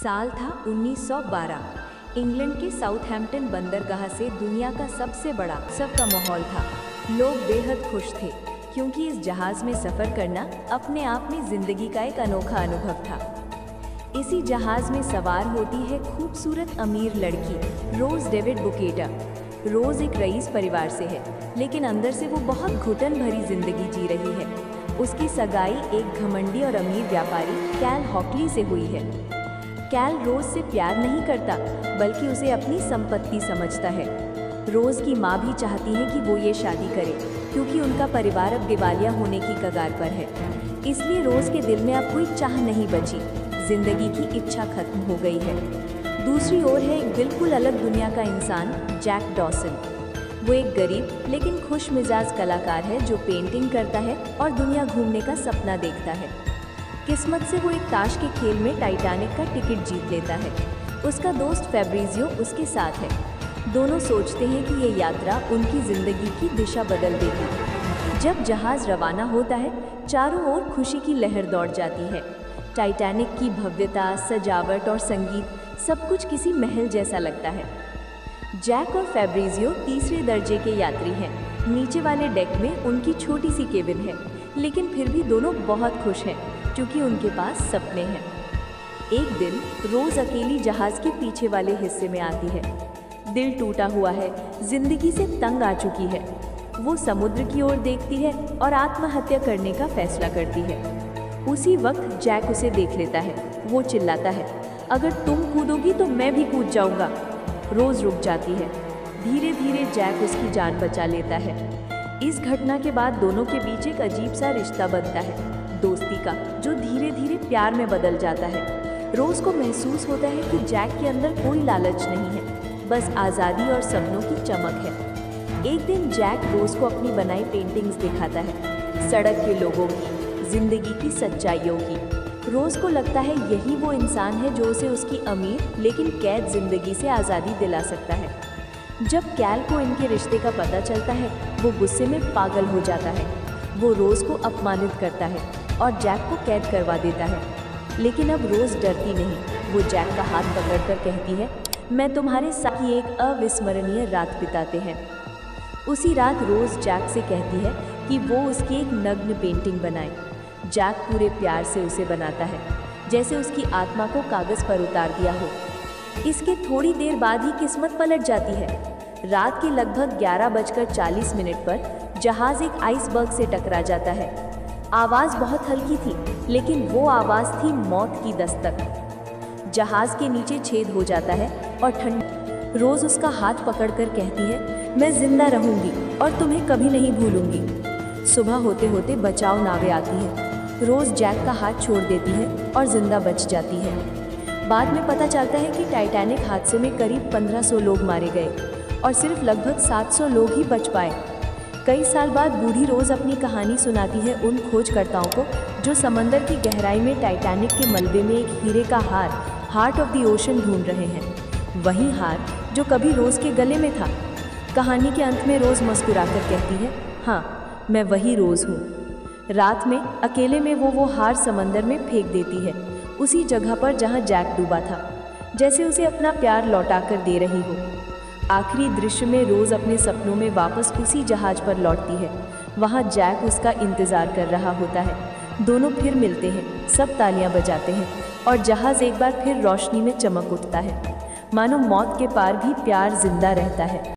साल था 1912। इंग्लैंड के साउथहैम्पटन बंदरगाह से दुनिया का सबसे बड़ा उत्सव का माहौल था। लोग बेहद खुश थे क्योंकि इस जहाज़ में सफ़र करना अपने आप में ज़िंदगी का एक अनोखा अनुभव था। इसी जहाज़ में सवार होती है खूबसूरत अमीर लड़की रोज़ डेविड बुकेटा। रोज़ एक रईस परिवार से है, लेकिन अंदर से वो बहुत घुटन भरी जिंदगी जी रही है। उसकी सगाई एक घमंडी और अमीर व्यापारी कैल हॉकली से हुई है। कैल रोज़ से प्यार नहीं करता, बल्कि उसे अपनी संपत्ति समझता है। रोज़ की माँ भी चाहती है कि वो ये शादी करे, क्योंकि उनका परिवार अब दिवालिया होने की कगार पर है। इसलिए रोज़ के दिल में अब कोई चाह नहीं बची, जिंदगी की इच्छा खत्म हो गई है। दूसरी ओर है एक बिल्कुल अलग दुनिया का इंसान, जैक डॉसन। वो एक गरीब लेकिन खुश मिजाज कलाकार है जो पेंटिंग करता है और दुनिया घूमने का सपना देखता है। किस्मत से वो एक ताश के खेल में टाइटैनिक का टिकट जीत लेता है। उसका दोस्त फैब्रिजियो उसके साथ है। दोनों सोचते हैं कि ये यात्रा उनकी जिंदगी की दिशा बदल देगी। जब जहाज रवाना होता है, चारों ओर खुशी की लहर दौड़ जाती है। टाइटैनिक की भव्यता, सजावट और संगीत सब कुछ किसी महल जैसा लगता है। जैक और फैब्रिजियो तीसरे दर्जे के यात्री हैं। नीचे वाले डेक में उनकी छोटी सी केबिन है, लेकिन फिर भी दोनों बहुत खुश हैं क्योंकि उनके पास सपने हैं। एक दिन रोज़ अकेली जहाज़ के पीछे वाले हिस्से में आती है। दिल टूटा हुआ है, जिंदगी से तंग आ चुकी है। वो समुद्र की ओर देखती है और आत्महत्या करने का फैसला करती है। उसी वक्त जैक उसे देख लेता है। वो चिल्लाता है, अगर तुम कूदोगी तो मैं भी कूद जाऊंगा। रोज़ रुक जाती है। धीरे धीरे जैक उसकी जान बचा लेता है। इस घटना के बाद दोनों के बीच एक अजीब सा रिश्ता बनता है, दोस्ती का, जो धीरे धीरे प्यार में बदल जाता है। रोज़ को महसूस होता है कि जैक के अंदर कोई लालच नहीं है, बस आज़ादी और सपनों की चमक है। एक दिन जैक रोज़ को अपनी बनाई पेंटिंग्स दिखाता है, सड़क के लोगों की, जिंदगी की सच्चाइयों की। रोज़ को लगता है यही वो इंसान है जो उसे उसकी अमीर लेकिन कैद जिंदगी से आज़ादी दिला सकता है। जब कैल को इनके रिश्ते का पता चलता है, वो गुस्से में पागल हो जाता है। वो रोज़ को अपमानित करता है और जैक को कैद करवा देता है। लेकिन अब रोज़ डरती नहीं। वो जैक का हाथ पकड़कर कहती है, मैं तुम्हारे साथ ही एक अविस्मरणीय रात बिताते हैं। उसी रात रोज़ जैक से कहती है कि वो उसकी एक नग्न पेंटिंग बनाए। जैक पूरे प्यार से उसे बनाता है, जैसे उसकी आत्मा को कागज़ पर उतार दिया हो। इसके थोड़ी देर बाद ही किस्मत पलट जाती है। रात के लगभग 11:40 पर जहाज़ एक आइसबर्ग से टकरा जाता है। आवाज़ बहुत हल्की थी, लेकिन वो आवाज़ थी मौत की दस्तक। जहाज़ के नीचे छेद हो जाता है और ठंड। रोज़ उसका हाथ पकड़कर कहती है, मैं जिंदा रहूंगी और तुम्हें कभी नहीं भूलूंगी। सुबह होते होते बचाव नावें आती हैं। रोज़ जैक का हाथ छोड़ देती है और जिंदा बच जाती है। बाद में पता चलता है कि टाइटैनिक हादसे में करीब 1500 लोग मारे गए और सिर्फ लगभग 700 लोग ही बच पाए। कई साल बाद बूढ़ी रोज़ अपनी कहानी सुनाती है उन खोजकर्ताओं को जो समंदर की गहराई में टाइटैनिक के मलबे में एक हीरे का हार, हार्ट ऑफ द ओशन ढूंढ रहे हैं। वही हार जो कभी रोज़ के गले में था। कहानी के अंत में रोज़ मुस्कुराकर कहती है, हाँ, मैं वही रोज़ हूँ। रात में अकेले में वो हार समंदर में फेंक देती है, उसी जगह पर जहाँ जैक डूबा था, जैसे उसे अपना प्यार लौटा कर दे रही हो। आखिरी दृश्य में रोज़ अपने सपनों में वापस उसी जहाज पर लौटती है। वहाँ जैक उसका इंतज़ार कर रहा होता है। दोनों फिर मिलते हैं, सब तालियां बजाते हैं और जहाज़ एक बार फिर रोशनी में चमक उठता है। मानो मौत के पार भी प्यार जिंदा रहता है।